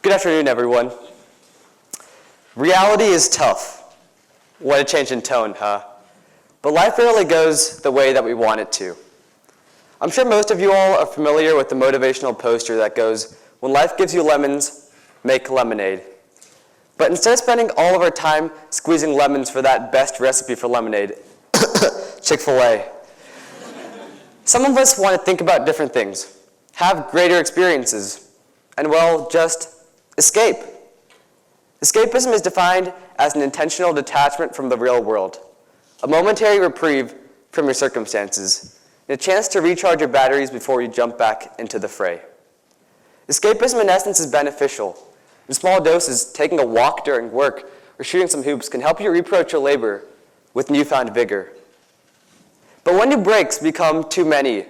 Good afternoon, everyone. Reality is tough. What a change in tone, huh? But life rarely goes the way that we want it to. I'm sure most of you all are familiar with the motivational poster that goes, "When life gives you lemons, make lemonade." But instead of spending all of our time squeezing lemons for that best recipe for lemonade, Chick-fil-A, some of us want to think about different things, have greater experiences, and, well, just escape. Escapism is defined as an intentional detachment from the real world, a momentary reprieve from your circumstances, and a chance to recharge your batteries before you jump back into the fray. Escapism, in essence, is beneficial. In small doses, taking a walk during work or shooting some hoops can help you reapproach your labor with newfound vigor. But when do breaks become too many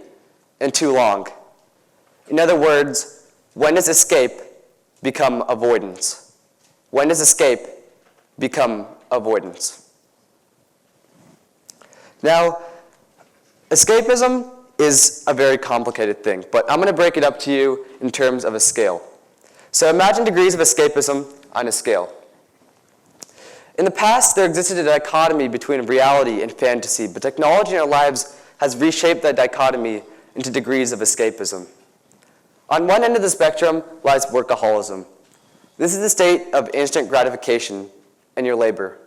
and too long? In other words, when does escape become avoidance? When does escape become avoidance? Now, escapism is a very complicated thing, but I'm going to break it up to you in terms of a scale. So imagine degrees of escapism on a scale. In the past, there existed a dichotomy between reality and fantasy, but technology in our lives has reshaped that dichotomy into degrees of escapism. On one end of the spectrum lies workaholism. This is the state of instant gratification in your labor.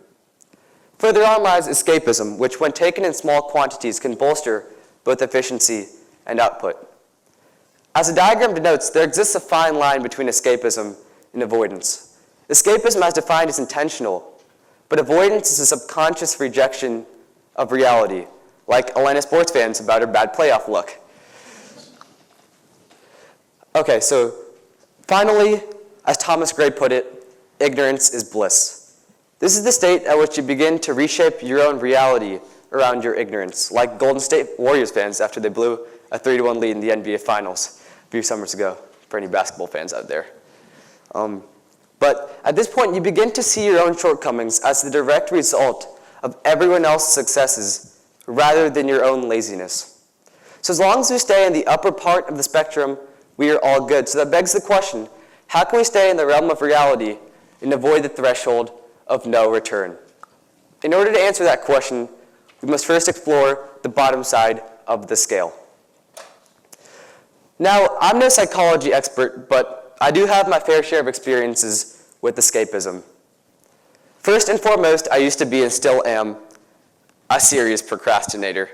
Further on lies escapism, which when taken in small quantities can bolster both efficiency and output. As the diagram denotes, there exists a fine line between escapism and avoidance. Escapism, as defined, is intentional, but avoidance is a subconscious rejection of reality, like Atlanta sports fans about her bad playoff luck. Okay, so finally, as Thomas Gray put it, ignorance is bliss. This is the state at which you begin to reshape your own reality around your ignorance, like Golden State Warriors fans after they blew a 3-1 lead in the NBA Finals a few summers ago, for any basketball fans out there. But at this point, you begin to see your own shortcomings as the direct result of everyone else's successes rather than your own laziness. So as long as we stay in the upper part of the spectrum, we are all good. So that begs the question, how can we stay in the realm of reality and avoid the threshold of no return? In order to answer that question, we must first explore the bottom side of the scale. Now, I'm no psychology expert, but I do have my fair share of experiences with escapism. First and foremost, I used to be and still am a serious procrastinator.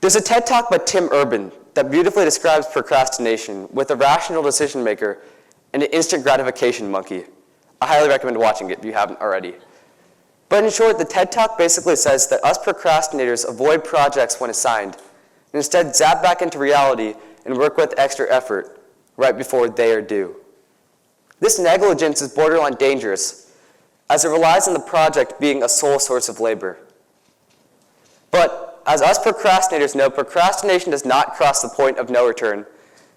There's a TED Talk by Tim Urban that beautifully describes procrastination with a rational decision maker and an instant gratification monkey. I highly recommend watching it if you haven't already. But in short, the TED Talk basically says that us procrastinators avoid projects when assigned, and instead zap back into reality and work with extra effort right before they are due. This negligence is borderline dangerous, as it relies on the project being a sole source of labor. But as us procrastinators know, procrastination does not cross the point of no return,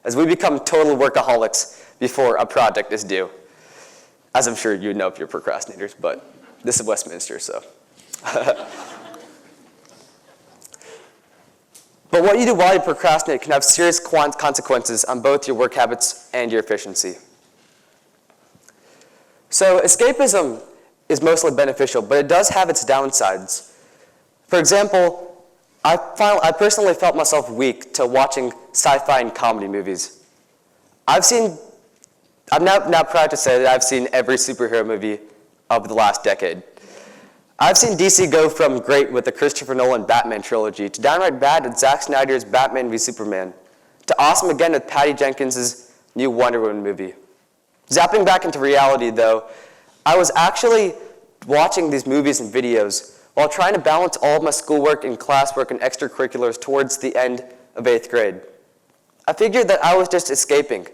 as we become total workaholics before a project is due. As I'm sure you know if you're procrastinators, but this is Westminster, so. But what you do while you procrastinate can have serious consequences on both your work habits and your efficiency. So escapism is mostly beneficial, but it does have its downsides. For example, I personally felt myself weak to watching sci-fi and comedy movies. I'm now proud to say that I've seen every superhero movie of the last decade. I've seen DC go from great with the Christopher Nolan Batman trilogy to downright bad with Zack Snyder's Batman v Superman, to awesome again with Patty Jenkins' new Wonder Woman movie. Zapping back into reality, though, I was actually watching these movies and videos while trying to balance all of my schoolwork and classwork and extracurriculars towards the end of 8th grade. I figured that I was just escaping,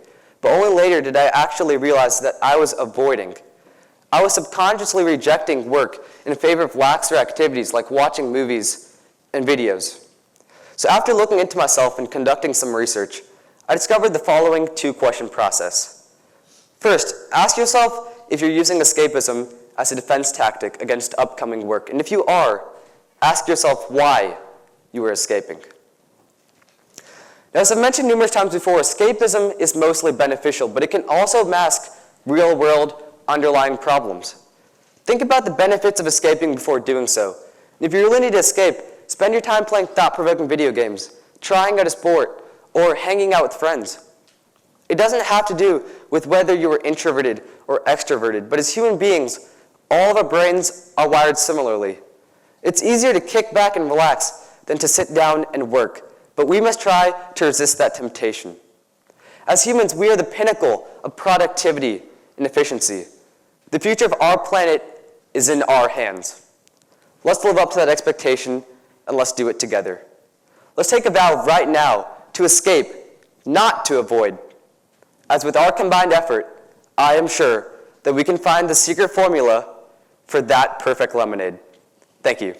but only later did I actually realize that I was avoiding. I was subconsciously rejecting work in favor of laxer activities like watching movies and videos. So after looking into myself and conducting some research, I discovered the following two-question process. First, ask yourself if you're using escapism as a defense tactic against upcoming work. And if you are, ask yourself why you are escaping. Now, as I've mentioned numerous times before, escapism is mostly beneficial, but it can also mask real-world underlying problems. Think about the benefits of escaping before doing so. If you really need to escape, spend your time playing thought-provoking video games, trying out a sport, or hanging out with friends. It doesn't have to do with whether you are introverted or extroverted, but as human beings, all of our brains are wired similarly. It's easier to kick back and relax than to sit down and work, but we must try to resist that temptation. As humans, we are the pinnacle of productivity and efficiency. The future of our planet is in our hands. Let's live up to that expectation, and let's do it together. Let's take a vow right now to escape, not to avoid. As with our combined effort, I am sure that we can find the secret formula for that perfect lemonade. Thank you.